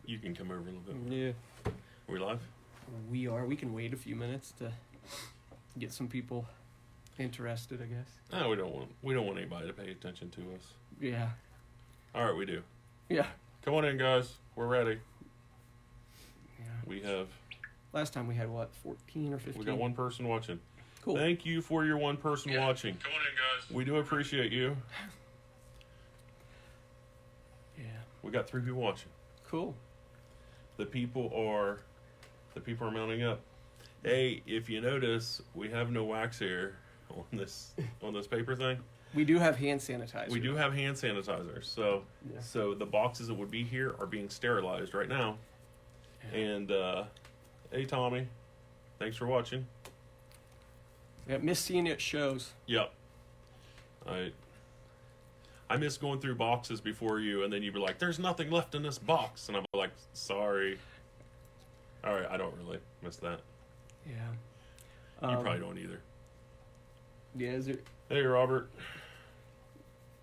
You can come over a little bit. Yeah. Are we live? We are. We can wait a few minutes to get some people interested, I guess. No, we don't want anybody to pay attention to us. Yeah. All right, we do. Yeah. Come on in, guys. We're ready. Yeah. We have. Last time we had, 14 or 15? We got one person watching. Cool. Thank you for your one person watching. Come on in, guys. We do appreciate you. Yeah. We got 3 people watching. Cool. The people are mounting up. Hey, if you notice, we have no wax here on this paper thing. We do have hand sanitizer. We do have hand sanitizer. So Yeah. so the boxes that would be here are being sterilized right now. Yeah. And hey Tommy, thanks for watching. Yeah, miss seeing it shows. Yep. I miss going through boxes before you, and then you'd be like, "There's nothing left in this box," and I'm like, "Sorry." All right, I don't really miss that. Yeah. You probably don't either. Yeah, is it? Hey, Robert.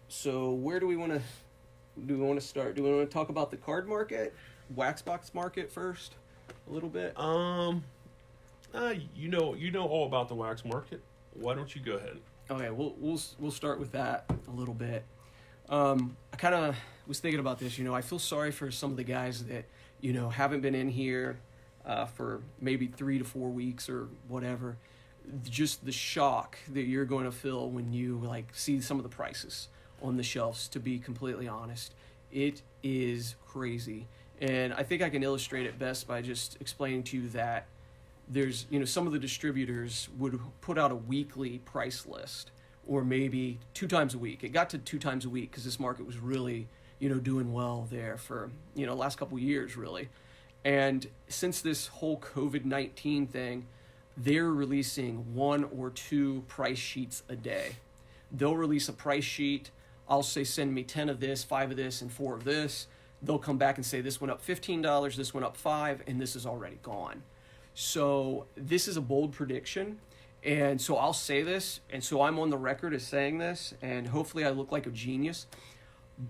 So where do we want to start? Do we want to talk about the card market, wax box market first, a little bit? You know all about the wax market. Why don't you go ahead? Okay, we'll start with that a little bit. I kind of was thinking about this. I feel sorry for some of the guys that haven't been in here for maybe 3 to 4 weeks or whatever. Just the shock that you're going to feel when you see some of the prices on the shelves. To be completely honest, it is crazy, and I think I can illustrate it best by just explaining to you that there's some of the distributors would put out a weekly price list, or maybe 2 times a week. It got to 2 times a week because this market was really doing well there for last couple of years really. And since this whole COVID-19 thing, they're releasing 1 or 2 price sheets a day. They'll release a price sheet. I'll say, send me 10 of this, 5 of this, and 4 of this. They'll come back and say, this went up $15, this went up $5, and this is already gone. So this is a bold prediction. And so I'll say this, and so I'm on the record as saying this, and hopefully I look like a genius.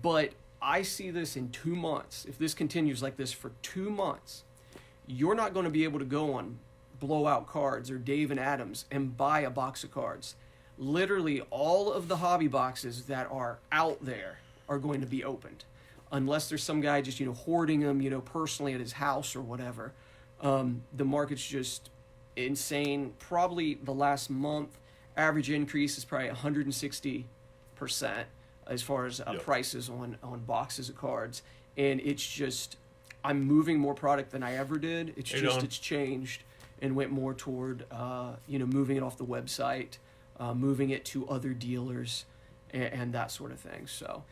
But I see this in 2 months. If this continues like this for 2 months, you're not going to be able to go on Blowout Cards or Dave and Adams and buy a box of cards. Literally all of the hobby boxes that are out there are going to be opened, unless there's some guy just hoarding them personally at his house or whatever. The market's just insane. Probably the last month average increase is probably 160% as far as prices on boxes of cards, and it's just I'm moving more product than I ever did. It's it's changed and went more toward moving it off the website, moving it to other dealers, and that sort of thing. So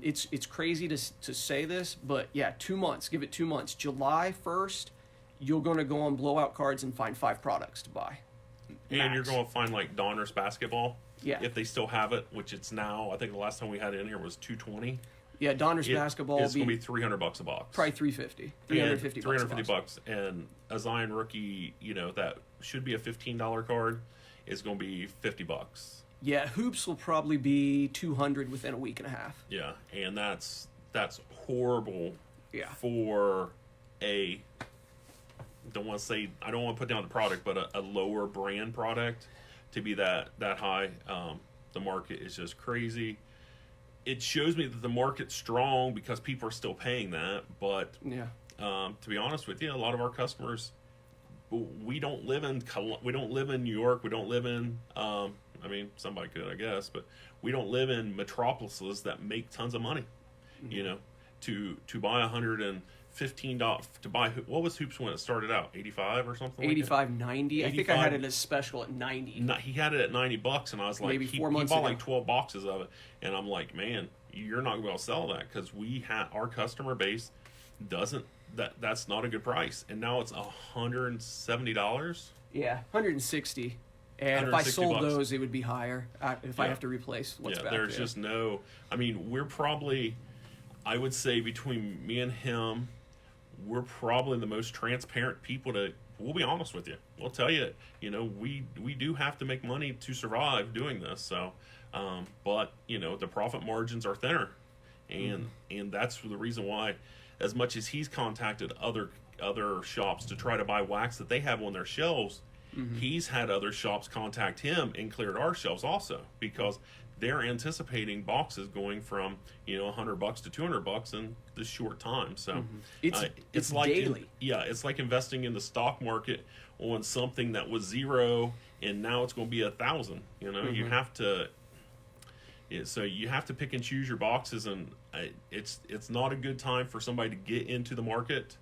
it's crazy to say this, but yeah, 2 months. Give it 2 months. July 1st, you're going to go on Blowout Cards and find 5 products to buy. And Max. you're going to find Donruss basketball. Yeah. If they still have it, which it's now, I think the last time we had it in here was $220. Yeah, Donruss basketball It's going to be $300 a box. Probably $350. $350 And a Zion rookie, that should be a $15 card, is going to be $50. Yeah, Hoops will probably be $200 within a week and a half. Yeah, and that's horrible. Yeah. For I don't want to put down the product, but a lower brand product to be that high. The market is just crazy. It shows me that the market's strong because people are still paying that. But yeah, to be honest with you, a lot of our customers, we don't live in New York. We don't live in. Somebody could, I guess, but we don't live in metropolises that make tons of money. Mm-hmm. To buy $115 to buy, what was Hoops when it started out? 85 or something. $85.90. I think I had it as special at 90. He had it at $90, and I was like, maybe 4 months he bought ago. like 12 boxes of it, and I'm like, man, you're not going to be able to sell that because our customer base doesn't. That's not a good price, and now it's $170. Yeah, 160. And if I sold $160. those, it would be higher if I have to replace what's back there. There's just no. We're probably, I would say, between me and him, we're probably the most transparent people to. We'll be honest with you. We'll tell you, we do have to make money to survive doing this. So, but the profit margins are thinner, and that's the reason why as much as he's contacted other shops to try to buy wax that they have on their shelves, he's had other shops contact him and cleared our shelves also, because they're anticipating boxes going from $100 to $200 in this short time. So It's like daily. it's like investing in the stock market on something that was zero and now it's going to be 1,000. You have to. So you have to pick and choose your boxes, and it's not a good time for somebody to get into the market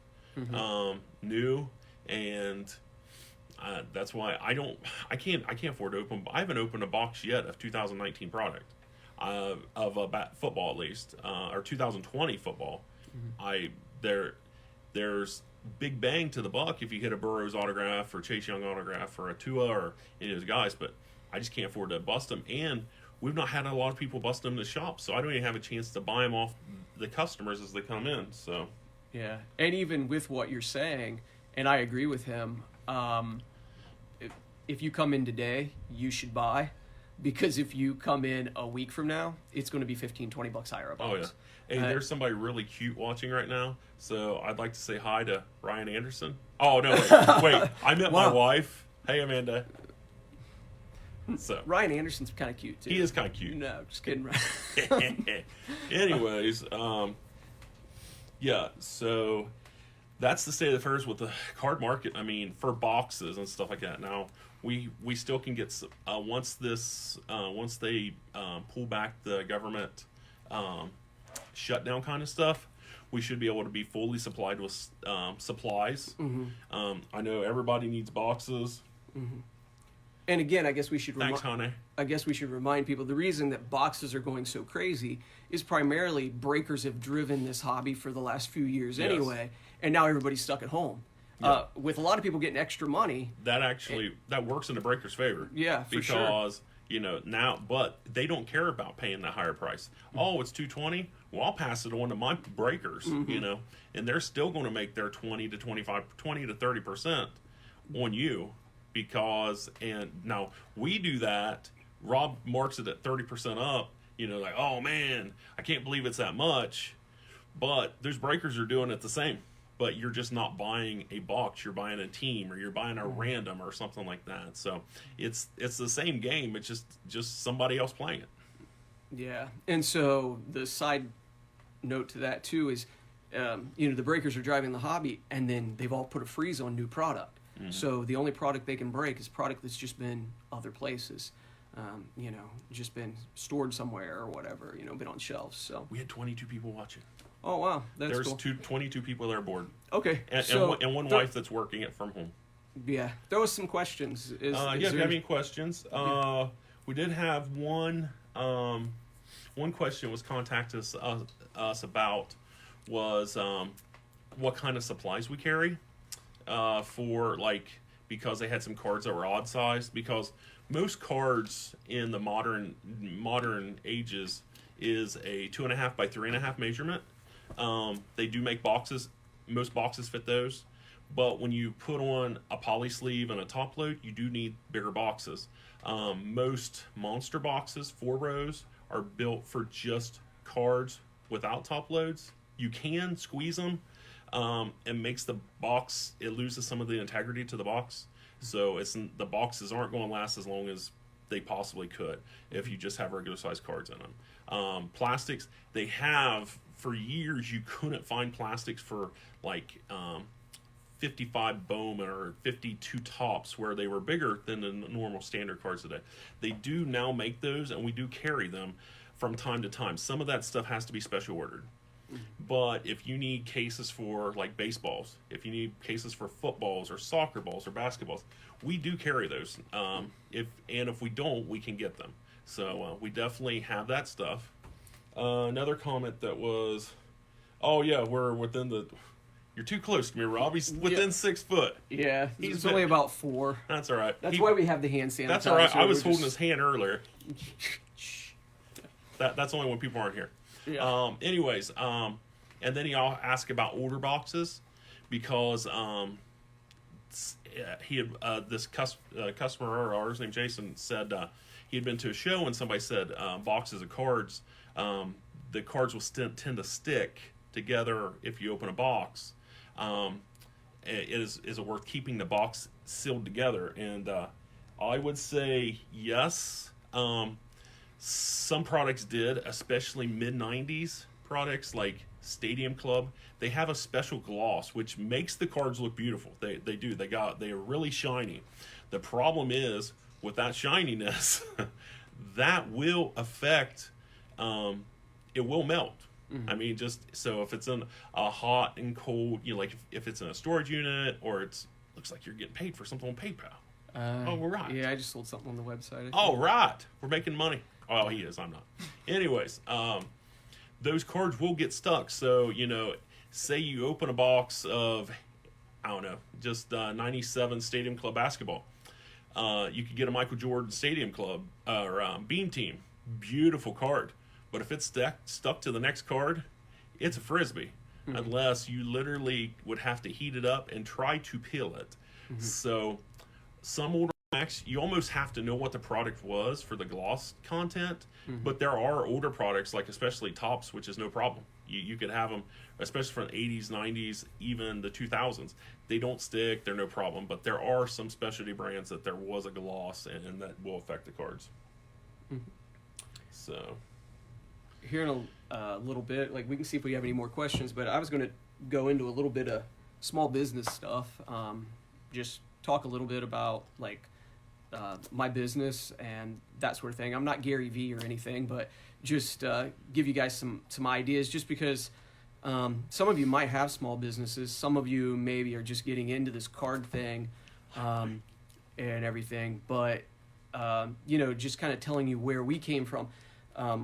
new, and that's why I can't afford to open. I haven't opened a box yet of 2019 product of football, at least, or 2020 football. There's big bang to the buck if you hit a Burrows autograph or Chase Young autograph or a Tua or any of those guys, but I just can't afford to bust them. And we've not had a lot of people bust them in the shop, so I don't even have a chance to buy them off the customers as they come in. So yeah, and even with what you're saying, and I agree with him. If you come in today, you should buy, because if you come in a week from now, it's going to be $15-$20 higher a box. Oh yeah. Hey, there's somebody really cute watching right now, so I'd like to say hi to Ryan Anderson. Oh no, wait, I met my wife. Hey, Amanda. So Ryan Anderson's kind of cute too. He is kind of cute. No, just kidding. Anyways, yeah. So that's the state of affairs with the card market. I mean, for boxes and stuff like that. Now we still can get once they pull back the government shutdown kind of stuff, we should be able to be fully supplied with supplies. I know everybody needs boxes. And again, I guess we should Thanks, honey. I guess we should remind people the reason that boxes are going so crazy is primarily breakers have driven this hobby for the last few years anyway, and now everybody's stuck at home. Yeah. With a lot of people getting extra money. That works in the breaker's favor. Yeah, for sure. Because now, but they don't care about paying the higher price. Oh, it's $220. Well, I'll pass it on to my breakers. And they're still going to make their 20 to 30% on you. Because, and now we do that, Rob marks it at 30% up, like, oh man, I can't believe it's that much. But those breakers are doing it the same. But you're just not buying a box, you're buying a team, or you're buying a random or something like that. So it's the same game, it's just somebody else playing it. Yeah, and so the side note to that too is, the breakers are driving the hobby, and then they've all put a freeze on new product. So the only product they can break is product that's just been other places, just been stored somewhere or whatever, been on shelves. So we had 22 people watching. Oh wow, that's There's cool. 22 people that are bored. Okay, and one wife that's working it from home. Yeah, there was some questions. If you have any questions, we did have one. One question was contacted us about was what kind of supplies we carry. Because they had some cards that were odd sized, because most cards in the modern ages is a 2.5 by 3.5 measurement. They do make boxes. Most boxes fit those, but when you put on a poly sleeve and a top load, you do need bigger boxes. Most monster boxes, 4 rows, are built for just cards without top loads. You can squeeze them. It makes the box, it loses some of the integrity to the box. So the boxes aren't going to last as long as they possibly could if you just have regular size cards in them. Plastics, they have, for years, you couldn't find plastics for 55 Bowman or 52 tops where they were bigger than the normal standard cards today. They do now make those, and we do carry them from time to time. Some of that stuff has to be special ordered. But if you need cases for baseballs, if you need cases for footballs or soccer balls or basketballs, we do carry those. If we don't, we can get them. So we definitely have that stuff. Another comment that was, oh yeah, we're within the. You're too close to me, Rob. He's within 6 foot. Yeah, he's only about 4. That's all right. That's why we have the hand sanitizer. That's all right. I was holding his hand earlier. That's only when people aren't here. Yeah. Anyways, and then he all asked about order boxes, because he had this customer of ours named Jason said he had been to a show and somebody said boxes of cards, the cards will tend to stick together if you open a box? Is it worth keeping the box sealed together? And I would say yes. Some products did, especially mid-90s products like Stadium Club. They have a special gloss which makes the cards look beautiful. They do. They are really shiny. The problem is with that shininess, that will affect. It will melt. I mean, just so if it's in a hot and cold, like if it's in a storage unit or looks like you're getting paid for something on PayPal. Oh, we're right. Yeah, I just sold something on the website. Oh, right. We're making money. Oh, he is. I'm not. Anyways, those cards will get stuck. So, say you open a box of, I don't know, just 97 Stadium Club basketball. You could get a Michael Jordan Stadium Club or Beam Team. Beautiful card. But if it's stuck to the next card, it's a Frisbee. Unless you literally would have to heat it up and try to peel it. So some older Macs, you almost have to know what the product was for the gloss content. But there are older products, like especially Topps, which is no problem. You could have them, especially from the 80s, 90s, even the 2000s. They don't stick, they're no problem. But there are some specialty brands that there was a gloss and that will affect the cards. So here in a little bit, like we can see if we have any more questions, but I was going to go into a little bit of small business stuff, just talk a little bit about like my business and that sort of thing. I'm not Gary Vee or anything, but just give you guys some ideas, just because some of you might have small businesses, some of you maybe are just getting into this card thing and everything, but just kind of telling you where we came from.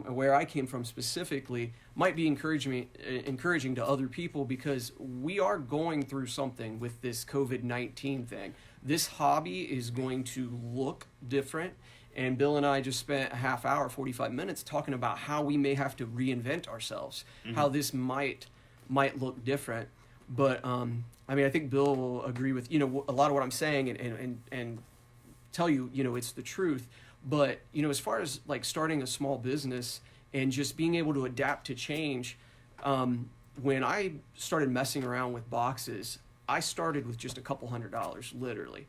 Where I came from specifically might be encouraging to other people, because we are going through something with this COVID-19 thing. This hobby is going to look different, and Bill and I just spent a half hour, 45 minutes talking about how we may have to reinvent ourselves, how this might look different. But I think Bill will agree with a lot of what I'm saying and tell you it's the truth. But, as far as like starting a small business and just being able to adapt to change, when I started messing around with boxes, I started with just a couple $100, literally,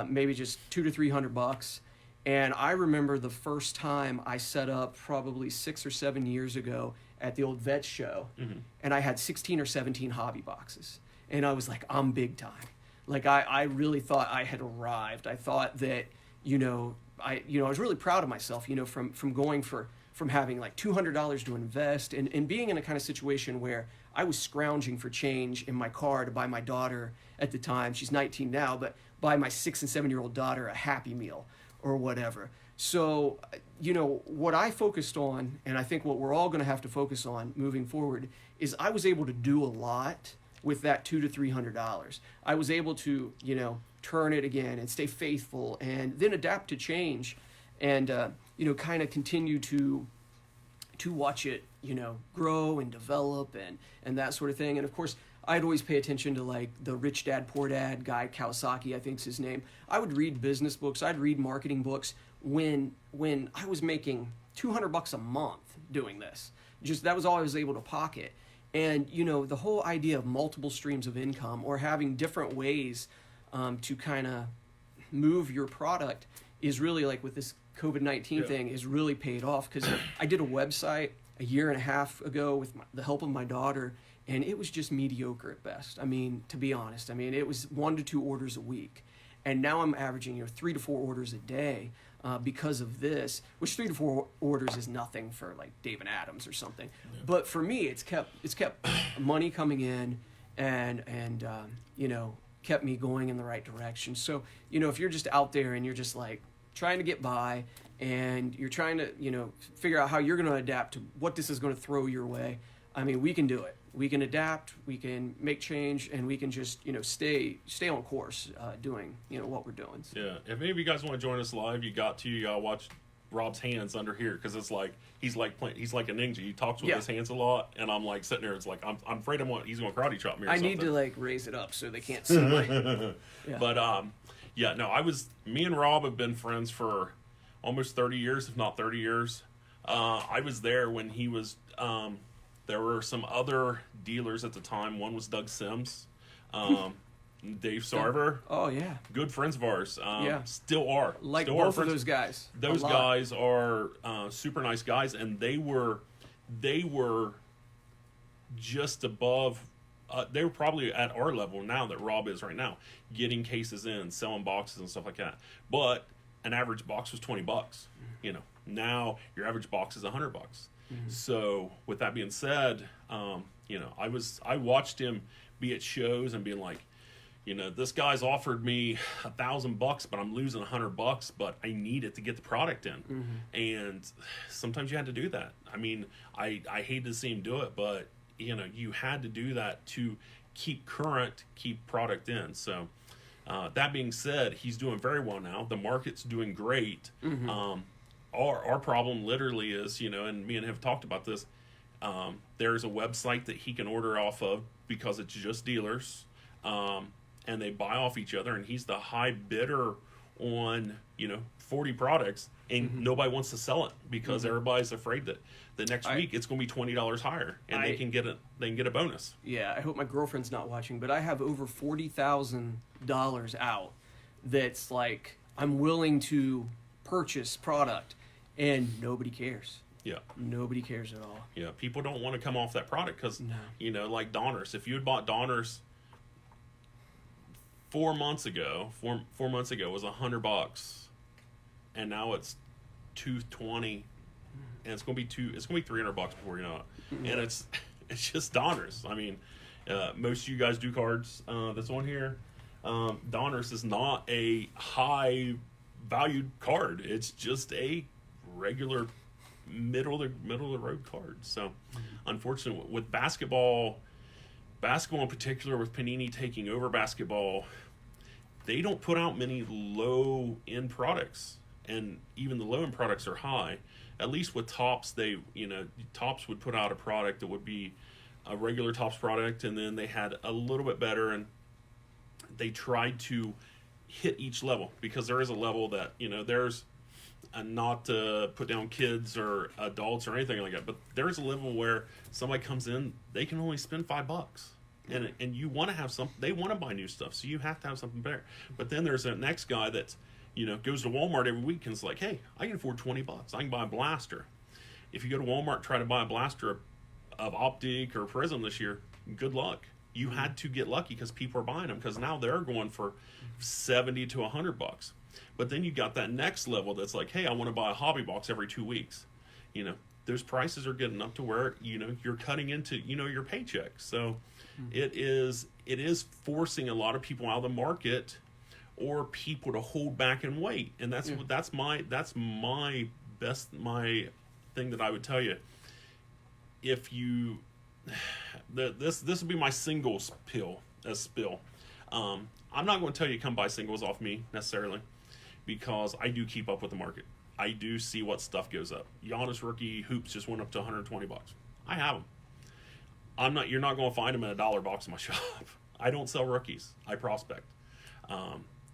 maybe just $200 to $300. And I remember the first time I set up probably 6 or 7 years ago at the old vet show, and I had 16 or 17 hobby boxes. And I was like, I'm big time. Like I really thought I had arrived. I thought that, I was really proud of myself, from going from having like $200 to invest and being in a kind of situation where I was scrounging for change in my car to buy my daughter at the time, she's 19 now, but buy my 6 and 7-year-old daughter a Happy Meal or whatever. So, what I focused on, and I think what we're all going to have to focus on moving forward, is I was able to do a lot with that $200 to $300. I was able to, turn it again and stay faithful and then adapt to change and, kind of continue to watch it, grow and develop and that sort of thing. And of course, I'd always pay attention to like the Rich Dad, Poor Dad guy, Kawasaki, I think's his name. I would read business books. I'd read marketing books when I was making $200 a month doing this. Just that was all I was able to pocket. And, the whole idea of multiple streams of income or having different ways to kind of move your product is really, like with this COVID-19 thing, is really paid off. Because I did a website a year and a half ago with the help of my daughter, and it was just mediocre at best. I mean, to be honest, it was 1 to 2 orders a week. And now I'm averaging 3 to 4 orders a day because of this, which 3 to 4 orders is nothing for like Dave and Adams or something. Yeah. But for me, it's kept money coming in and kept me going in the right direction. So, if you're just out there and you're just like trying to get by and you're trying to, figure out how you're going to adapt to what this is going to throw your way, we can do it. We can adapt, we can make change, and we can just, stay on course doing, what we're doing. So. Yeah. If any of you guys want to join us live, you gotta watch Rob's hands under here, because it's like he's like a ninja. He talks with his hands a lot, and I'm like sitting there. It's like I'm afraid he's going to karate chop me. Or something. Need to like raise it up so they can't see my. Yeah. But me and Rob have been friends for almost 30 years, if not 30 years. I was there when he was There were some other dealers at the time. One was Doug Sims, Dave Sarver, Oh yeah, good friends of ours. Yeah. Still are. like Still are both of friends. those guys. a Those lot. guys are super nice guys, and they were just above. They were probably at our level now that Rob is right now, getting cases in, selling boxes and stuff like that. But an average box was $20. You know, now your average box is $100. So with that being said, you know, I watched him be at shows and being like, you know, this guy's offered me $1,000, but I'm losing $100, but I need it to get the product in. And sometimes you had to do that. I mean, I hated to see him do it, but you know, you had to do that to keep current, keep product in. So that being said, he's doing very well now. The market's doing great. Our problem literally is, you know, and me and him have talked about this. There's a website that he can order off of because it's just dealers. And they buy off each other, and he's the high bidder on, you know, 40 products, and nobody wants to sell it because everybody's afraid that the next week it's going to be $20 higher, and they can get a bonus. Yeah, I hope my girlfriend's not watching, but I have over $40,000 out. That's like I'm willing to purchase product, and nobody cares. Yeah. Nobody cares at all. Yeah, people don't want to come off that product because, No. you know, like Donners. If you had bought Donners 4 months ago, four months ago was $100, and now it's $220, and it's gonna be $300 before you know it. And it's just Donners. I mean, most of you guys do cards that's on here. Donners is not a high valued card. It's just a regular middle of the road card. So unfortunately, with basketball in particular, with Panini taking over basketball, they don't put out many low end products, and even the low end products are high. At least with Topps, Topps would put out a product that would be a regular Topps product, and then they had a little bit better, and they tried to hit each level, because there is a level that, you know, there's not to put down kids or adults or anything like that, but there's a level where somebody comes in, they can only spend $5, and you want to have some, they want to buy new stuff, so you have to have something better. But then there's that next guy that, you know, goes to Walmart every week and is like, hey, I can afford $20, I can buy a blaster. If you go to Walmart and try to buy a blaster of Optic or Prism this year, good luck. You had to get lucky because people are buying them, because now they're going for $70 to $100. But then you got that next level that's like, hey, I want to buy a hobby box every 2 weeks. You know, those prices are getting up to where, you know, you're cutting into, you know, your paycheck. So it is forcing a lot of people out of the market, or people to hold back and wait. And that's my thing that I would tell you. If you this will be my singles spill. I'm not going to tell you come buy singles off me necessarily, because I do keep up with the market. I do see what stuff goes up. Giannis rookie hoops just went up to $120. I have them. You're not going to find them in $1 box in my shop. I don't sell rookies. I prospect.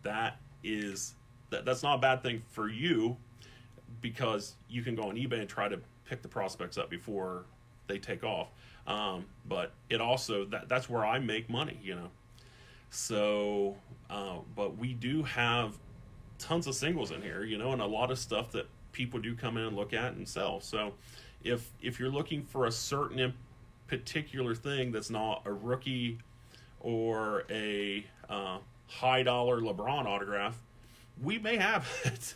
That's not a bad thing for you, because you can go on eBay and try to pick the prospects up before they take off. But it also, that's where I make money, you know. So, but we do have tons of singles in here, you know, and a lot of stuff that people do come in and look at and sell. So if you're looking for a certain particular thing that's not a rookie or a high dollar LeBron autograph, we may have it.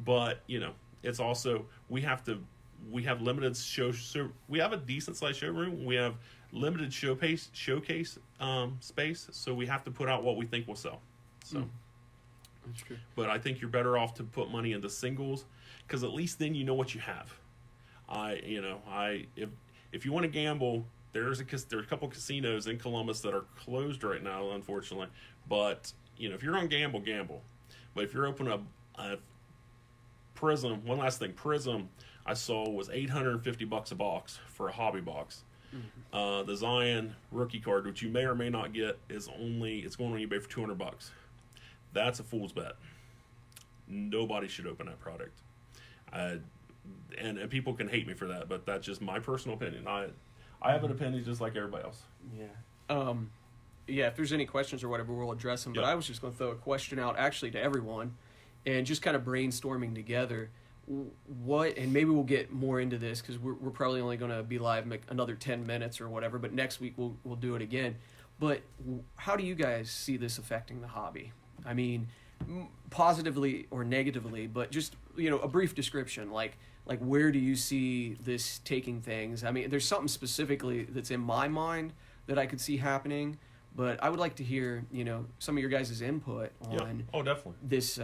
But, you know, it's also, we have limited so we have a decent sized showroom. We have limited showcase space, so we have to put out what we think will sell. So That's true. But I think you're better off to put money into singles, because at least then you know what you have. If you want to gamble, there's a couple casinos in Columbus that are closed right now, unfortunately. But, you know, if you're on gamble. But if you're opening a Prism, one last thing, Prism I saw was $850 a box for a hobby box. The Zion rookie card, which you may or may not get, it's going on eBay for $200. That's a fool's bet. Nobody should open that product. And people can hate me for that, but that's just my personal opinion. I have an opinion just like everybody else. Yeah. Yeah, if there's any questions or whatever, we'll address them. But Yep. I was just going to throw a question out actually to everyone and just kind of brainstorming together what, and maybe we'll get more into this because we're probably only going to be live another 10 minutes or whatever, but next week we'll do it again. But how do you guys see this affecting the hobby? I mean, positively or negatively, but just, a brief description, like where do you see this taking things? I mean, there's something specifically that's in my mind that I could see happening, but I would like to hear, some of your guys' input on Yeah. Oh, definitely. this,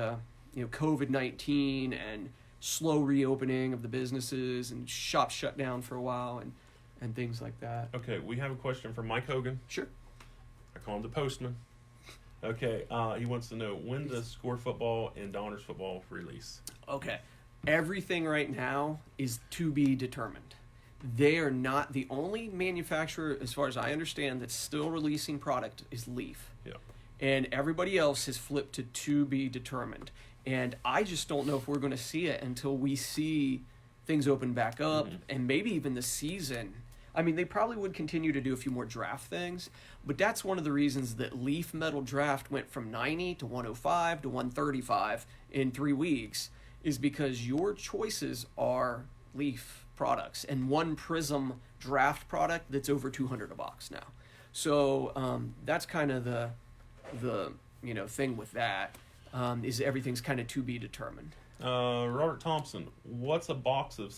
COVID-19 and slow reopening of the businesses and shops shut down for a while and things like that. Okay, we have a question from Mike Hogan. Sure. I call him the postman. Okay, he wants to know, when does Score Football and Donruss Football release? Okay. Everything right now is to be determined. They are not the only manufacturer, as far as I understand, that's still releasing product is Leaf. Yeah. And everybody else has flipped to be determined. And I just don't know if we're going to see it until we see things open back up and maybe even the season. I mean, they probably would continue to do a few more draft things, but that's one of the reasons that Leaf Metal Draft went from 90 to 105 to 135 in 3 weeks, is because your choices are Leaf products and one Prism draft product that's over $200 a box now. So that's kind of the thing with that, is everything's kind of to be determined. Robert Thompson, what's a box of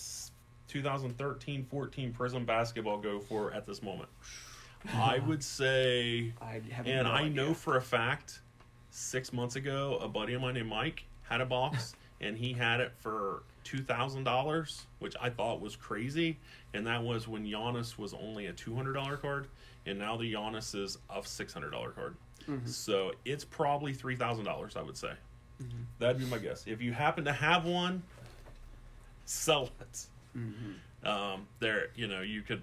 2013-14 Prism basketball go for at this moment? I would say, I know for a fact, 6 months ago, a buddy of mine named Mike had a box, and he had it for $2,000, which I thought was crazy, and that was when Giannis was only a $200 card, and now the Giannis is a $600 card. So it's probably $3,000, I would say. That'd be my guess. If you happen to have one, sell it. There, you could.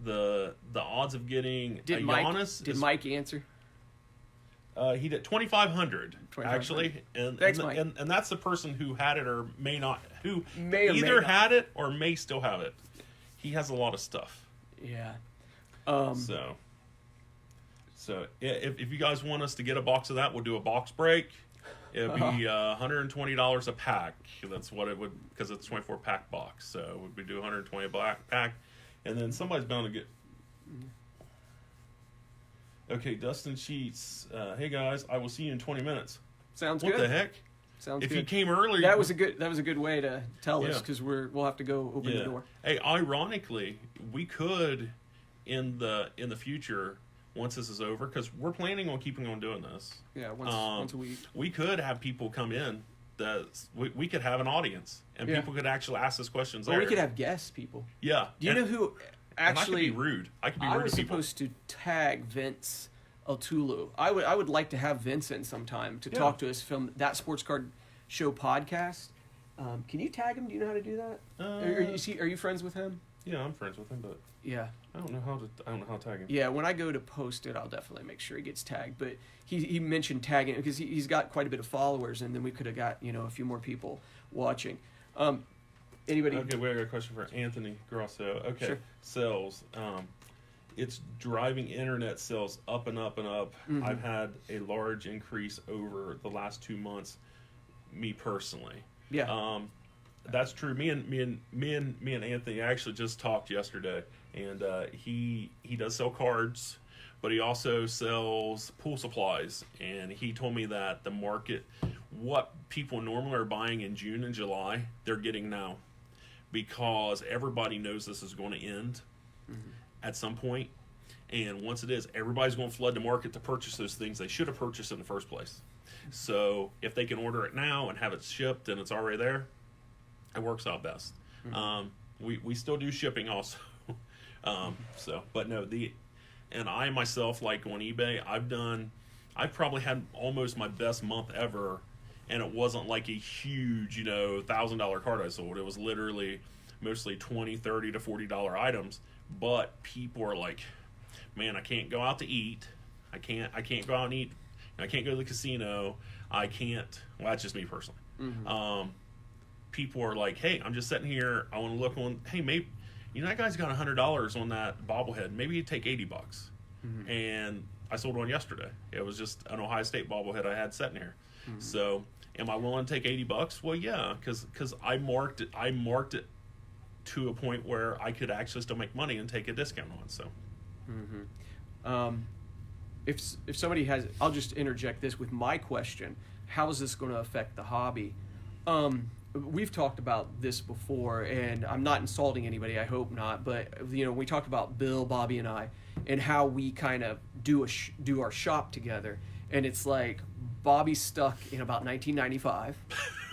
The odds of getting Did a Mike, Giannis. Did Mike answer? He did 2,500 actually, and Thanks, Mike. and that's the person who had it or may not, who May or may either not. had it or may still have it. He has a lot of stuff. Yeah. So if you guys want us to get a box of that, we'll do a box break. It'd be $120 a pack. That's what it would, because it's a 24 pack box. So we do 120 a pack, and then somebody's bound to get. Okay, Dustin Sheets. Hey guys, I will see you in 20 minutes. Sounds What good. the heck? Sounds If good. you came earlier, That was a good way to tell us, Yeah. because we'll have to go open the door. Hey, ironically, we could in the future, once this is over, because we're planning on keeping on doing this. Yeah, once a week. We could have people come in. We could have an audience, and Yeah. people could actually ask us questions Or there. we could have guest people. Yeah. Do you know who and I actually? could be rude. I could be I rude was to people. supposed to tag Vince Altulu. I would like to have Vince in sometime to Yeah. talk to us from that Sports Card Show podcast. Can you tag him? Do you know how to do that? Are you friends with him? Yeah, I'm friends with him, but Yeah. I don't know how to tag him. Yeah, when I go to post it, I'll definitely make sure he gets tagged. But he mentioned tagging because he's got quite a bit of followers, and then we could have got a few more people watching. Anybody? Okay, we got a question for Anthony Grosso. Okay, Sure. sales. It's driving internet sales up and up and up. Mhm. I've had a large increase over the last 2 months. Me personally, Yeah. that's true. Me and Anthony actually just talked yesterday, and he does sell cards, but he also sells pool supplies. And he told me that the market, what people normally are buying in June and July, they're getting now, because everybody knows this is going to end at some point. And once it is, everybody's going to flood the market to purchase those things they should have purchased in the first place. So if they can order it now and have it shipped and it's already there, it works out best. We still do shipping also. But no, and I myself, like on eBay, I've probably had almost my best month ever, and it wasn't like a huge, $1,000 card I sold. It was literally mostly $20, $30 to $40 items. But people are like, man, I can't go out to eat. I can't go out and eat. I can't go to the casino. I can't. Well, that's just me personally. People are like, hey, I'm just sitting here. I want to look on. Hey, maybe. you know, that guy's got $100 on that bobblehead. Maybe he'd take $80. And I sold one yesterday. It was just an Ohio State bobblehead I had sitting here. So, am I willing to take $80? Well, yeah, because I marked it to a point where I could actually still make money and take a discount on. So, if somebody has, I'll just interject this with my question: how is this going to affect the hobby? We've talked about this before, and I'm not insulting anybody. I hope not. But you know, we talked about Bill, Bobby, and I, and how we kind of do our shop together. And it's like Bobby's stuck in about 1995,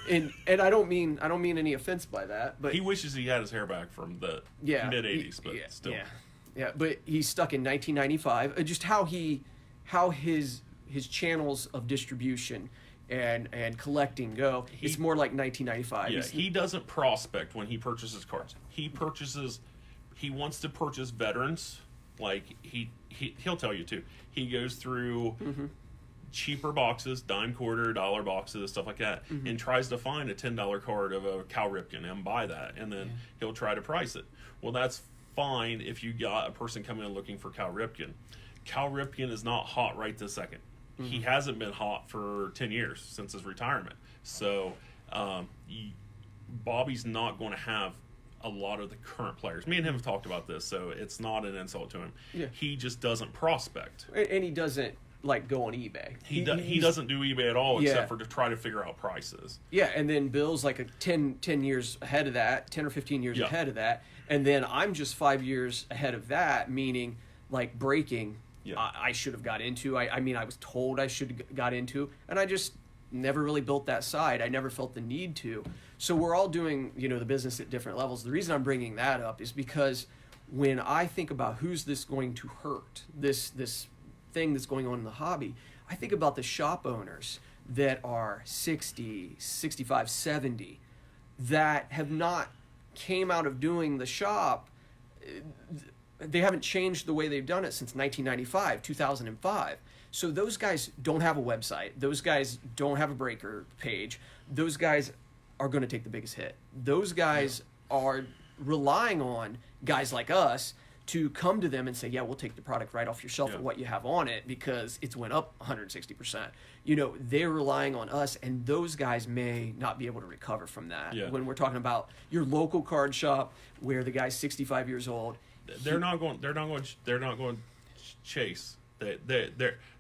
and I don't mean any offense by that, but he wishes he had his hair back from the mid '80s, but still, yeah. But he's stuck in 1995. Just how his channels of distribution and collecting go. It's more like 1995. Yeah, he doesn't prospect when he purchases cards. He wants to purchase veterans. Like he'll tell you too. He goes through cheaper boxes, dime quarter, dollar boxes, stuff like that, and tries to find a $10 card of a Cal Ripken and buy that, and then he'll try to price it. Well, that's fine if you got a person coming in looking for Cal Ripken. Cal Ripken is not hot right this second. He hasn't been hot for 10 years since his retirement. So Bobby's not going to have a lot of the current players. Me and him have talked about this, so it's not an insult to him. Yeah. He just doesn't prospect. And he doesn't like go on eBay. He doesn't do eBay at all, except for to try to figure out prices. Yeah, and then Bill's like a 10 years ahead of that, 10 or 15 years ahead of that. And then I'm just 5 years ahead of that, meaning like breaking. Yeah. I should have got into. I mean, I was told I should have got into, and I just never really built that side. I never felt the need to. So we're all doing, you know, the business at different levels. The reason I'm bringing that up is because when I think about who's this going to hurt, this thing that's going on in the hobby, I think about the shop owners that are 60, 65, 70 that have not came out of doing the shop. They haven't changed the way they've done it since 1995, 2005. So those guys don't have a website. Those guys don't have a breaker page. Those guys are going to take the biggest hit. Those guys are relying on guys like us to come to them and say, yeah, we'll take the product right off your shelf and what you have on it because it's went up 160%. You know, they're relying on us, and those guys may not be able to recover from that. Yeah. When we're talking about your local card shop where the guy's 65 years old, they're not going to chase.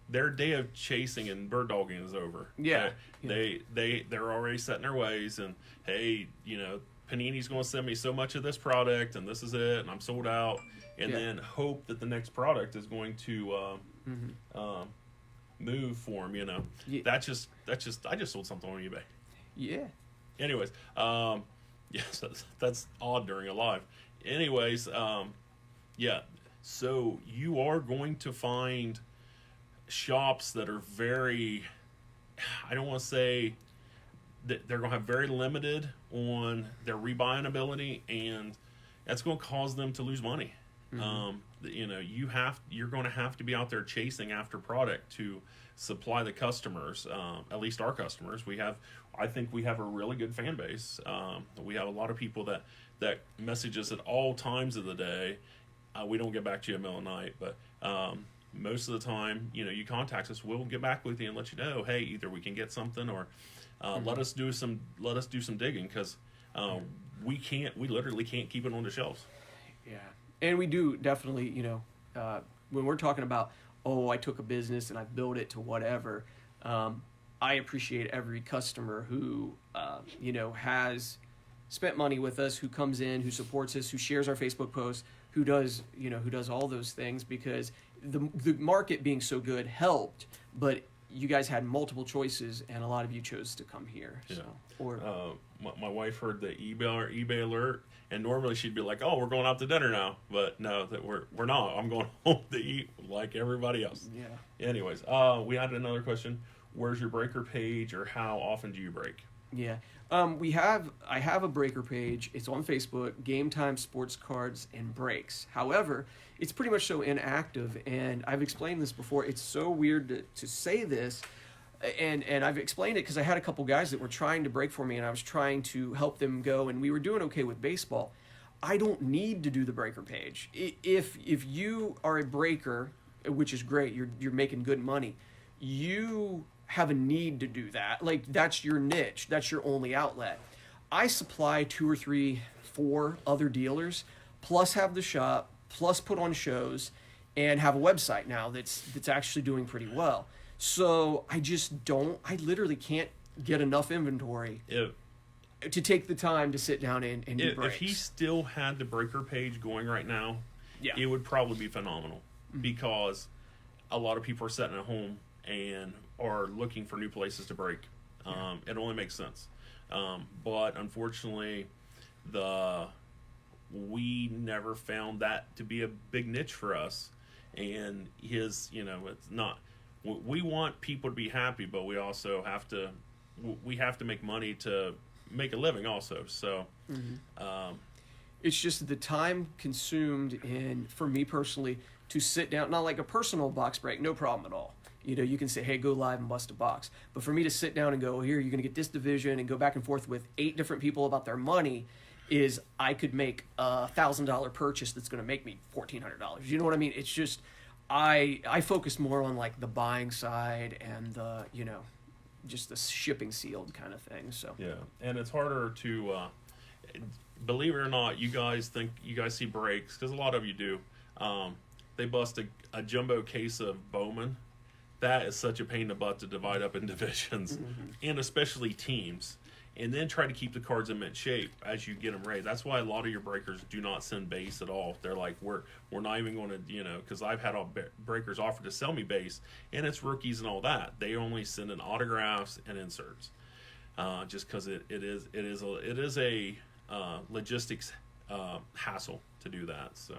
Their day of chasing and bird dogging is over. Yeah. They're already set in their ways, and hey, you know, Panini's going to send me so much of this product, and this is it, and I'm sold out, and then hope that the next product is going to move for them. You know, that's just I just sold something on eBay. Yeah. Anyways, yes, that's odd during a live. Anyways, yeah. So you are going to find shops that are very, I don't want to say that they're going to have very limited on their rebuying ability, and that's going to cause them to lose money. You know, you're going to have to be out there chasing after product to supply the customers, at least our customers. I think we have a really good fan base. We have a lot of people that message us at all times of the day. We don't get back to you in the middle of the night, but most of the time, you know, you contact us, we'll get back with you and let you know, hey, either we can get something or let us do some digging, because we literally can't keep it on the shelves. Yeah, and we do definitely, you know, when we're talking about, oh, I took a business and I built it to whatever. I appreciate every customer who, you know, has spent money with us, who comes in, who supports us, who shares our Facebook posts, who does all those things, because the market being so good helped, but you guys had multiple choices and a lot of you chose to come here. Yeah. So, or my wife heard the eBay alert, and normally she'd be like, "Oh, we're going out to dinner now," but no, that we're not. I'm going home to eat like everybody else. Yeah. Anyways, we had another question. Where's your breaker page, or how often do you break? Yeah. I have a breaker page. It's on Facebook, Game Time Sports Cards and Breaks. However, it's pretty much so inactive, and I've explained this before. It's so weird to say this, and I've explained it because I had a couple guys that were trying to break for me, and I was trying to help them go, and we were doing okay with baseball. I don't need to do the breaker page. If you are a breaker, which is great, you're making good money, you have a need to do that. Like, that's your niche. That's your only outlet. I supply 2 or 3, 4 other dealers, plus have the shop, plus put on shows, and have a website now that's actually doing pretty well. So I literally can't get enough inventory to take the time to sit down and do breaks. If he still had the breaker page going right now, Yeah. it would probably be phenomenal, because a lot of people are sitting at home and are looking for new places to break. It only makes sense. But unfortunately, we never found that to be a big niche for us. And it's not. We want people to be happy, but we also have to make money to make a living also. So It's just the time consumed in, for me personally, to sit down, not like a personal box break, no problem at all. You can say, hey, go live and bust a box. But for me to sit down and go, here, you're going to get this division, and go back and forth with 8 different people about their money, is I could make a $1,000 purchase that's going to make me $1,400. You know what I mean? It's just, I focus more on like the buying side and the, just the shipping sealed kind of thing. So yeah, and it's harder to believe it or not. You guys see breaks, because a lot of you do. They bust a jumbo case of Bowman. That is such a pain in the butt to divide up in divisions, and especially teams, and then try to keep the cards in mint shape as you get them ready. That's why a lot of your breakers do not send base at all. They're like, we're not even going to, because I've had all breakers offer to sell me base, and it's rookies and all that. They only send in autographs and inserts, just because it is a logistics hassle to do that. So,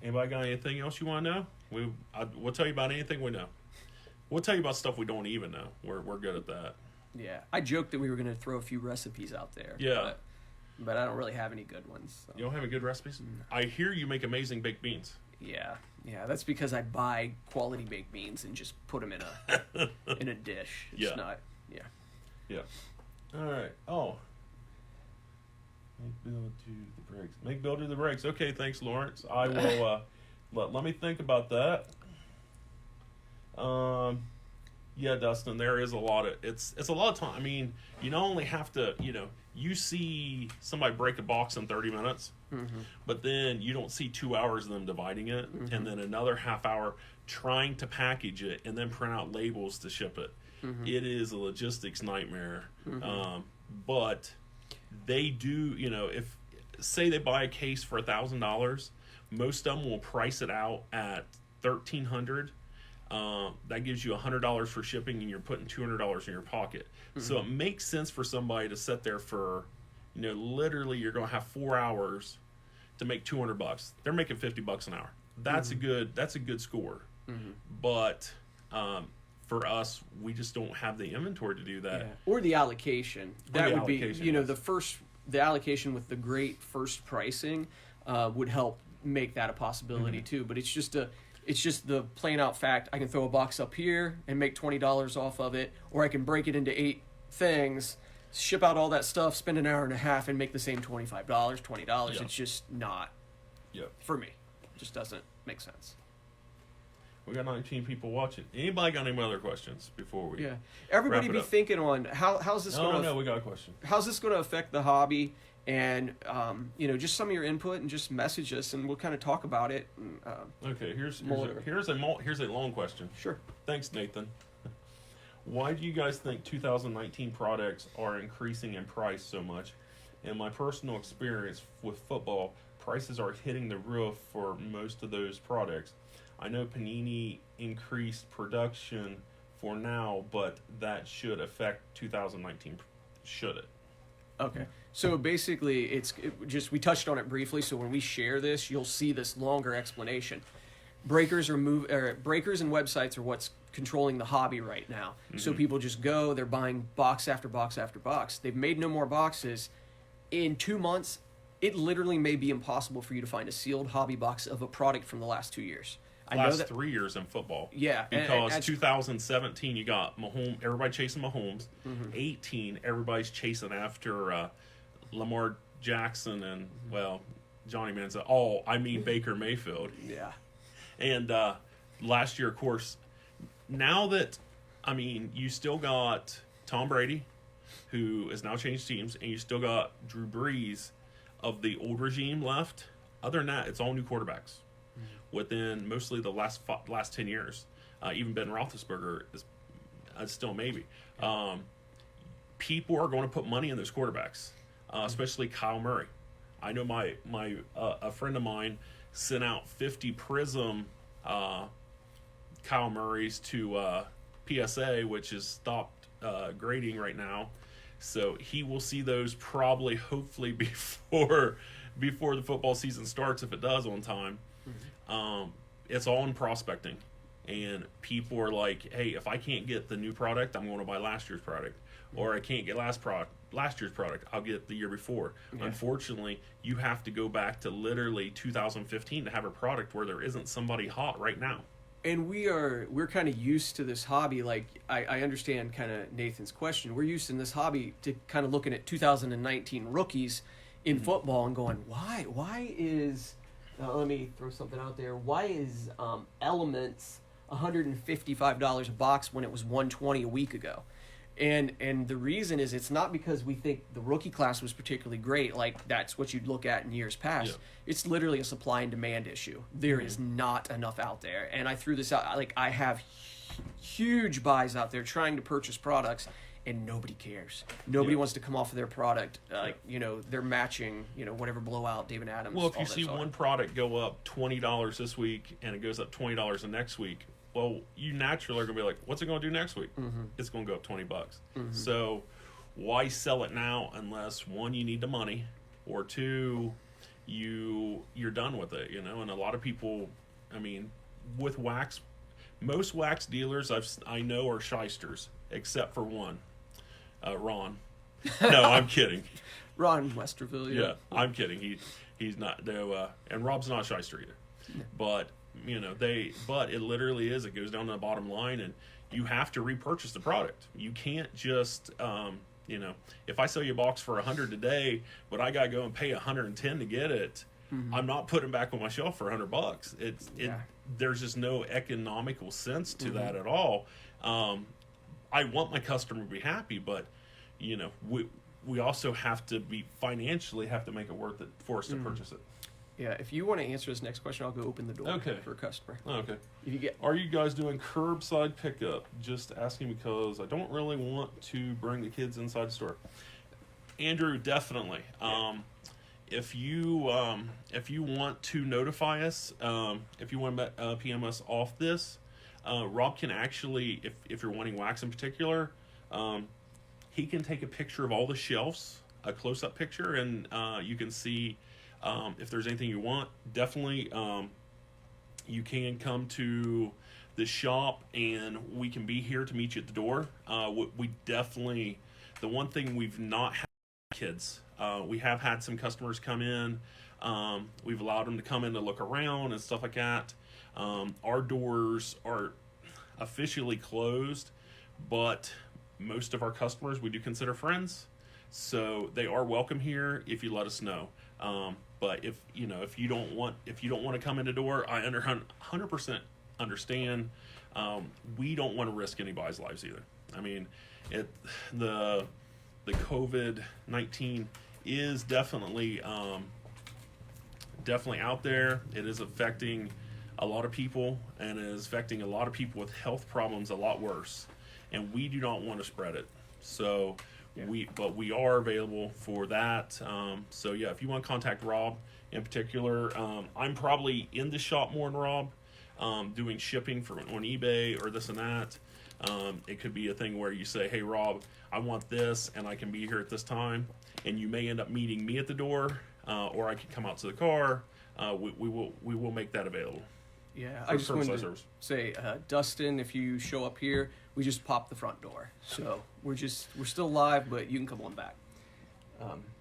anybody got anything else you want to know? We'll tell you about anything we know. We'll tell you about stuff we don't even know. We're good at that. yeah, I joked that we were going to throw a few recipes out there. Yeah. But I don't really have any good ones. So. You don't have any good recipes? I hear you make amazing baked beans. Yeah, that's because I buy quality baked beans and just put them in a dish. It's not. Yeah. All right. Oh. Make Bill do the breaks. Make Bill do the breaks. Okay, thanks, Lawrence. I will. Let me think about that. Yeah, Dustin, there is a lot of it's a lot of time. I mean, you not only have to, you see somebody break a box in 30 minutes, but then you don't see 2 hours of them dividing it, and then another half hour trying to package it and then print out labels to ship it. It is a logistics nightmare. But they do, if say they buy a case for $1,000, most of them will price it out at $1,300. That gives you $100 for shipping, and you're putting $200 in your pocket. So it makes sense for somebody to sit there for, literally you're going to have 4 hours to make $200. They're making $50 an hour. That's a good score. But for us, we just don't have the inventory to do that. Yeah. Or the allocation. That would be, the allocation with the great first pricing would help make that a possibility too. But it's just the plain out fact. I can throw a box up here and make $20 off of it, or I can break it into 8 things, ship out all that stuff, spend an hour and a half, and make the same $25, $20. Yeah. It's just not for me. It just doesn't make sense. We got 19 people watching. Anybody got any other questions before we? Yeah, everybody wrap it be up? thinking on how's this going? No, we got a question. How's this going to affect the hobby? And just some of your input, and just message us, and we'll kind of talk about it. Okay, here's a long question. Sure. Thanks, Nathan. Why do you guys think 2019 products are increasing in price so much? In my personal experience with football, prices are hitting the roof for most of those products. I know Panini increased production for now, but that should affect 2019. Should it? Okay. So basically, we touched on it briefly. So when we share this, you'll see this longer explanation. Breakers and websites are what's controlling the hobby right now. So people just go, they're buying box after box after box. They've made no more boxes. In 2 months, it literally may be impossible for you to find a sealed hobby box of a product from the last 2 years. I know that 3 years in football. Yeah, because 2017 you got Mahomes, everybody chasing Mahomes. 18, everybody's chasing after Lamar Jackson and, well, Johnny Manziel. Oh, I mean Baker Mayfield. Yeah. And last year, of course, now that, I mean, you still got Tom Brady, who has now changed teams, and you still got Drew Brees of the old regime left. Other than that, it's all new quarterbacks within mostly the last 10 years. Even Ben Roethlisberger is still maybe. People are going to put money in those quarterbacks, especially Kyle Murray. I know a friend of mine sent out 50 Prism Kyle Murrays to PSA, which is stopped grading right now. So he will see those probably, hopefully, before the football season starts, if it does on time. It's all in prospecting. And people are like, hey, if I can't get the new product, I'm going to buy last year's product. Or I can't get last year's product, I'll get the year before. Yeah. Unfortunately, you have to go back to literally 2015 to have a product where there isn't somebody hot right now. And we're kind of used to this hobby. Like, I understand kind of Nathan's question. We're used in this hobby to kind of looking at 2019 rookies in football and going, why is, let me throw something out there. Why is Elements $155 a box when it was $120 a week ago? And the reason is it's not because we think the rookie class was particularly great, like that's what you'd look at in years past. Yeah. It's literally a supply and demand issue. There is not enough out there. And I threw this out, like I have huge buys out there trying to purchase products, and nobody cares. Nobody wants to come off of their product. Like, they're matching, whatever blowout David Adams. Well, if you see one product go up $20 this week and it goes up $20 the next week, well, you naturally are going to be like, what's it going to do next week? It's going to go up $20. So why sell it now unless, one, you need the money, or two, you're done with it, And a lot of people, I mean, with wax, most wax dealers I know are shysters, except for one, Ron. No, I'm kidding. Ron Westerville, yeah. I'm kidding. He's not, no, and Rob's not a shyster either. But but it literally is. It goes down to the bottom line, and you have to repurchase the product. You can't just, if I sell you a box for $100 today, but I gotta go and pay $110 to get it, I'm not putting it back on my shelf for $100. There's just no economical sense to that at all. I want my customer to be happy, but we also have to financially have to make it worth it for us to purchase it. Yeah, if you want to answer this next question, I'll go open the door for a customer. Okay. Are you guys doing curbside pickup? Just asking because I don't really want to bring the kids inside the store. Andrew, definitely. If you want to notify us, if you want to PM us off this, Rob can actually, if you're wanting wax in particular, he can take a picture of all the shelves, a close-up picture, and you can see. If there's anything you want, definitely you can come to the shop and we can be here to meet you at the door. We definitely, the one thing we've not had kids. We have had some customers come in. We've allowed them to come in to look around and stuff like that. Our doors are officially closed, but most of our customers we do consider friends. So they are welcome here if you let us know. But if you don't want to come in the door, I 100% understand. We don't want to risk anybody's lives either. I mean, the COVID-19 is definitely out there. It is affecting a lot of people, and it is affecting a lot of people with health problems a lot worse. And we do not want to spread it. So. Yeah. We are available for that. So yeah, if you want to contact Rob in particular, I'm probably in the shop more than Rob, doing shipping on eBay or this and that. It could be a thing where you say, hey Rob, I want this and I can be here at this time, and you may end up meeting me at the door, or I can come out to the car. We will make that available. Yeah, I just wanted to say, Dustin, if you show up here, we just pop the front door. So we're still live, but you can come on back.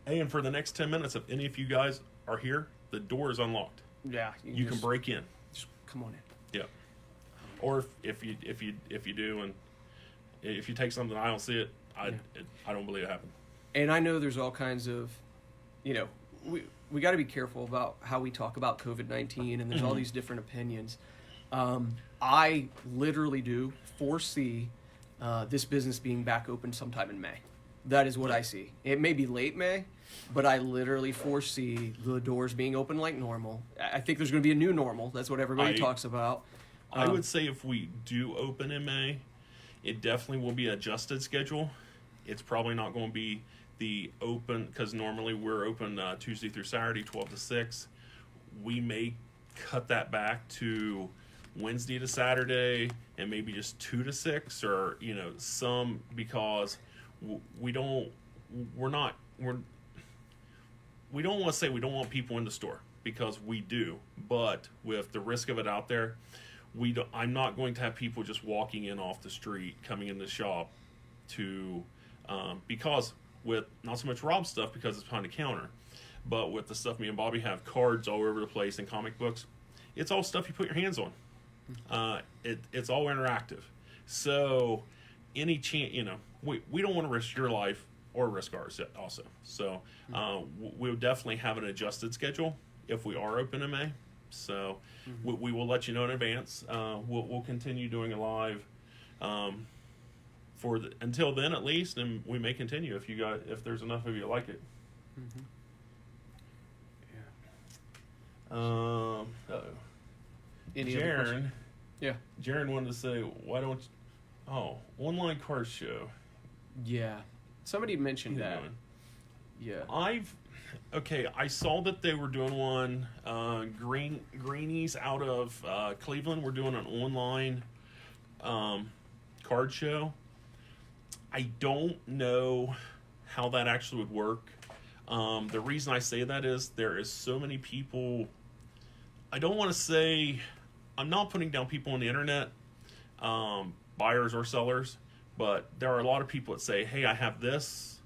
Hey, and for the next 10 minutes, if any of you guys are here, the door is unlocked. Yeah, you can break in. Just come on in. Yeah. Or if you do, and if you take something I don't see it, I don't believe it happened. And I know there's all kinds of you know, we got to be careful about how we talk about COVID-19, and there's all these different opinions. I literally do foresee this business being back open sometime in May. That is what I see. It may be late May, but I literally foresee the doors being open like normal. I think there's going to be a new normal. That's what everybody talks about. I would say if we do open in May, it definitely will be an adjusted schedule. It's probably not going to be the open, because normally we're open Tuesday through Saturday, 12 to 6. We may cut that back to Wednesday to Saturday and maybe just 2 to 6, or, you know, some, because we don't want to say we don't want people in the store, because we do, but with the risk of it out there, I'm not going to have people just walking in off the street coming in the shop to because with not so much Rob stuff because it's behind the counter, but with the stuff me and Bobby have, cards all over the place and comic books, it's all stuff you put your hands on. It's all interactive, so any chance, you know, we don't want to risk your life or risk ours also. So we'll definitely have an adjusted schedule if we are open in May. So we will let you know in advance. We'll continue doing a live until then at least, and we may continue if there's enough of you like it. Any other Jaron, questions? Yeah. Jaron wanted to say, why don't online card show? Yeah. Somebody mentioned that. Doing? Yeah. I saw that they were doing one. Greenies out of Cleveland were doing an online card show. I don't know how that actually would work. The reason I say that is there is so many people. I don't want to say, I'm not putting down people on the internet, buyers or sellers, but there are a lot of people that say, hey, I have this,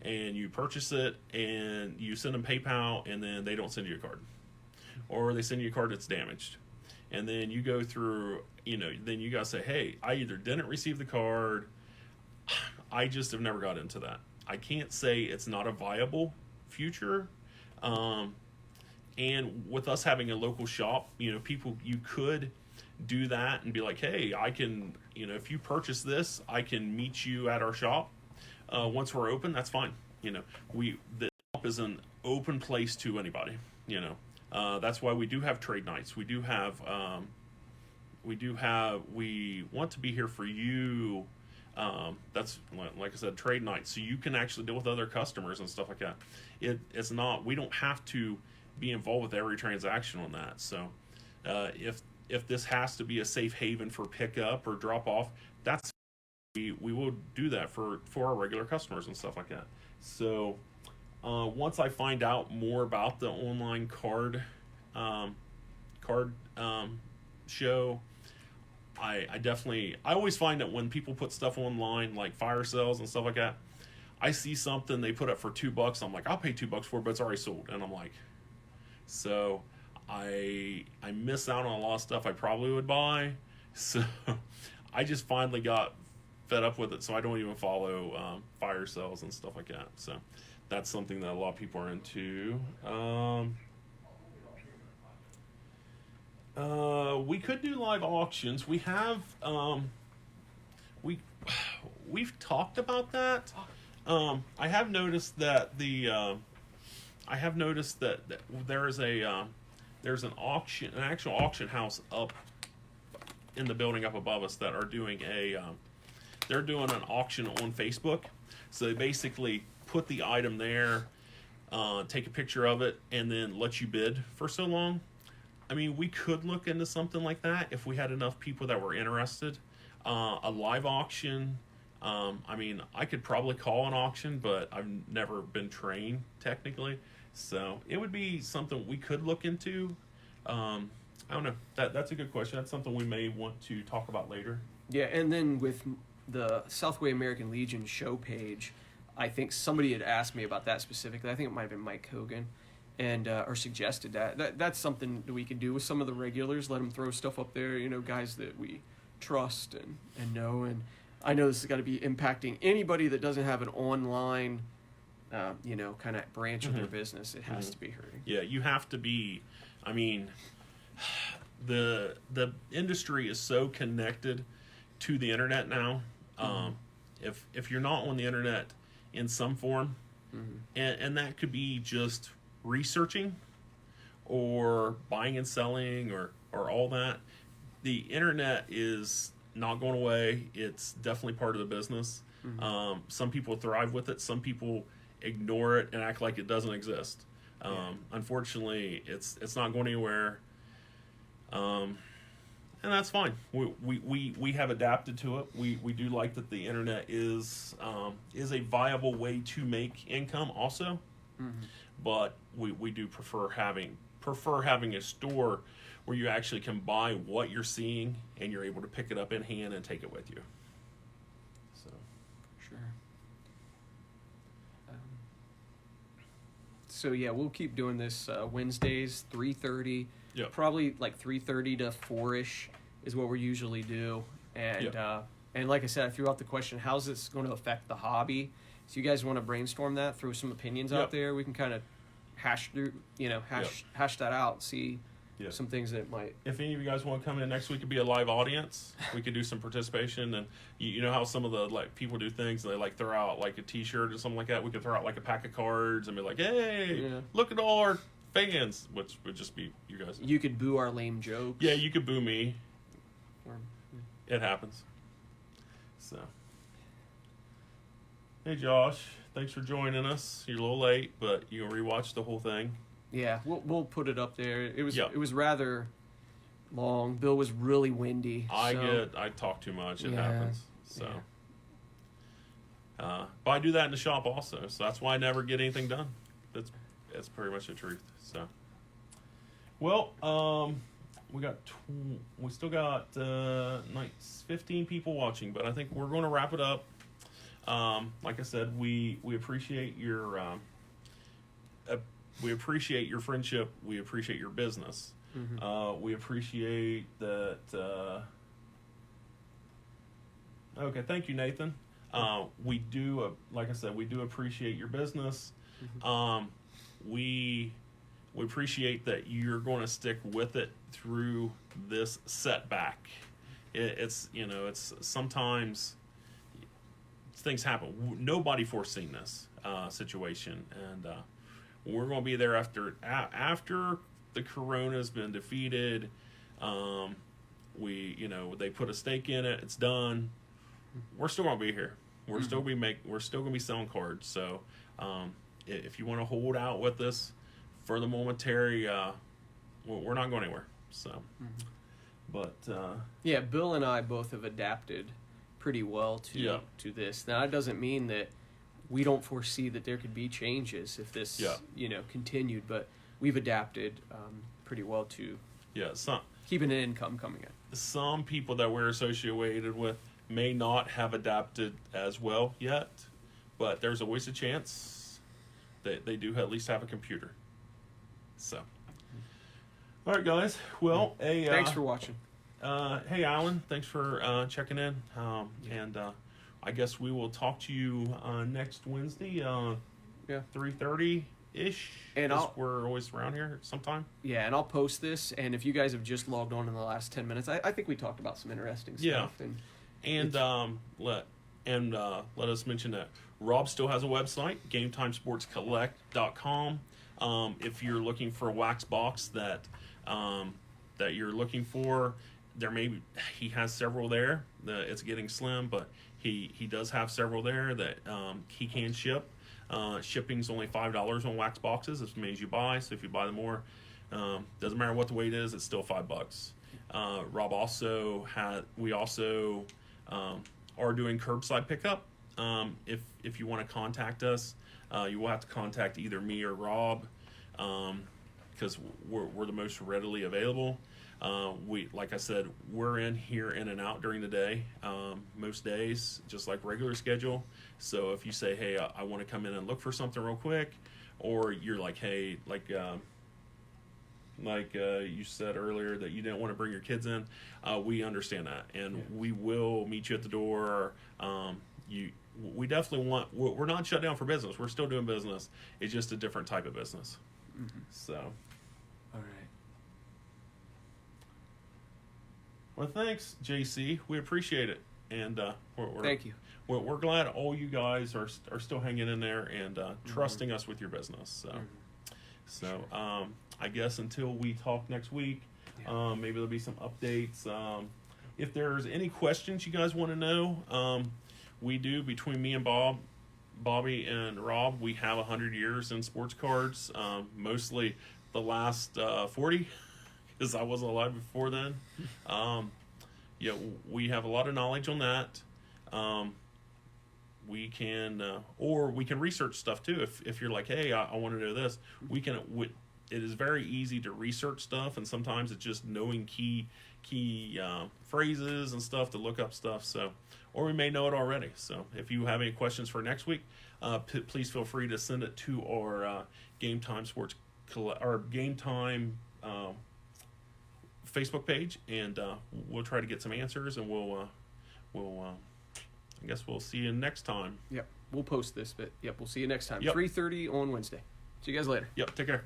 and you purchase it, and you send them PayPal, and then they don't send you a card. Or they send you a card that's damaged. And then you go through, then you got to say, hey, I either didn't receive the card, I just have never got into that. I can't say it's not a viable future. And with us having a local shop, people, you could do that and be like, hey, I can, if you purchase this, I can meet you at our shop. Once we're open, that's fine. The shop is an open place to anybody. That's why we do have trade nights. We want to be here for you. That's like I said, trade nights, so you can actually deal with other customers and stuff like that. It's not, we don't have to be involved with every transaction on that. So if this has to be a safe haven for pickup or drop off, that's we will do that for our regular customers and stuff like that. So once I find out more about the online card show, I always find that when people put stuff online like fire sales and stuff like that, I see something they put up for $2, I'm like, I'll pay $2 for it, but it's already sold. And I'm like, so I miss out on a lot of stuff I probably would buy. So I just finally got fed up with it, so I don't even follow fire sales and stuff like that. So that's something that a lot of people are into. We could do live auctions. We have we've talked about that. I have noticed that there's an actual auction house up in the building up above us that are doing they're doing an auction on Facebook. So they basically put the item there, take a picture of it, and then let you bid for so long. I mean, we could look into something like that if we had enough people that were interested. A live auction, I mean, I could probably call an auction, but I've never been trained technically. So it would be something we could look into. I don't know. That's a good question. That's something we may want to talk about later. Yeah, and then with the Southway American Legion show page, I think somebody had asked me about that specifically. I think it might have been Mike Hogan, and or suggested that's something that we could do with some of the regulars. Let them throw stuff up there, guys that we trust and know. And I know this has got to be impacting anybody that doesn't have an online kind of branch of their business, it has to be hurting. Yeah, you have to be. I mean, the industry is so connected to the internet now. If you're not on the internet in some form, and that could be just researching or buying and selling or all that, the internet is not going away. It's definitely part of the business. Some people thrive with it. Some people ignore it and act like it doesn't exist. Unfortunately, it's not going anywhere. And that's fine. We have adapted to it. We do like that the internet is a viable way to make income also. But we do prefer having a store where you actually can buy what you're seeing and you're able to pick it up in hand and take it with you. Sure. So yeah, we'll keep doing this Wednesdays, 3:30. Yep. Probably like 3:30 to 4-ish is what we usually do. And and like I said, I threw out the question, how's this going to affect the hobby? So you guys want to brainstorm that, throw some opinions out there. We can kind of hash that out, see some things that might. If any of you guys want to come in next week and be a live audience, we could do some participation. And you know how some of the people do things, and they throw out like a T-shirt or something like that. We could throw out like a pack of cards and be like, "Hey, look at all our fans," which would just be you guys. You could boo our lame jokes. Yeah, you could boo me. It happens. So, hey Josh, thanks for joining us. You're a little late, but you can rewatch the whole thing. Yeah, we'll put it up there. It was rather long. Bill was really windy. I talk too much. It happens. So, but I do that in the shop also. So that's why I never get anything done. That's pretty much the truth. So, well, we still got 15 people watching, but I think we're going to wrap it up. Like I said, we appreciate your friendship. We appreciate your business. We appreciate that. Okay, thank you, Nathan. We do, like I said, we do appreciate your business. We appreciate that you're going to stick with it through this setback. It's sometimes things happen. Nobody foreseen this situation, and we're going to be there after the corona's been defeated. They put a stake in it. It's done. We're still going to be here. We're still going to be selling cards. So, if you want to hold out with us for the momentary, we're not going anywhere. So, but Bill and I both have adapted pretty well to this. Now, that doesn't mean that we don't foresee that there could be changes if this continued, but we've adapted pretty well to keeping an income coming in. Some people that we're associated with may not have adapted as well yet, but there's always a chance that they do at least have a computer. So, all right, guys. Well, thanks for watching. Hey, Alan, thanks for checking in. And I guess we will talk to you next Wednesday, 3:30-ish. And we're always around here sometime. Yeah, and I'll post this. And if you guys have just logged on in the last 10 minutes, I think we talked about some interesting stuff. Let us mention that Rob still has a website, GameTimeSportsCollect.com. If you're looking for a wax box that you're looking for, he has several there. It's getting slim, but he does have several there that he can ship. Shipping's only $5 on wax boxes as many as you buy. So if you buy them more, doesn't matter what the weight is, it's still $5. Rob we also are doing curbside pickup. If you want to contact us, you will have to contact either me or Rob, because we're the most readily available. Like I said, we're in and out during the day, most days, just like regular schedule. So if you say, hey, I want to come in and look for something real quick, or you're like, hey, you said earlier that you didn't want to bring your kids in, we understand that, and we will meet you at the door. we definitely want. We're not shut down for business. We're still doing business. It's just a different type of business. Mm-hmm. So, All right. well, thanks, JC. We appreciate it, and we're Thank you. We're glad all you guys are still hanging in there and trusting us with your business. So, I guess until we talk next week, maybe there'll be some updates. If there's any questions you guys want to know, we do, between me and Bobby and Rob, we have 100 years in sports cards, mostly the last 40, because I wasn't alive before then. We have a lot of knowledge on that. We can research stuff too. If you're like, hey, I want to know this, we can. It is very easy to research stuff, and sometimes it's just knowing key phrases and stuff to look up stuff. So, or we may know it already. So, if you have any questions for next week, please feel free to send it to our Game Time Sports our Game Time Facebook page, and we'll try to get some answers, and we'll I guess we'll see you next time. Yep. We'll post this, but we'll see you next time. Yep. 3:30 on Wednesday. See you guys later. Yep. Take care.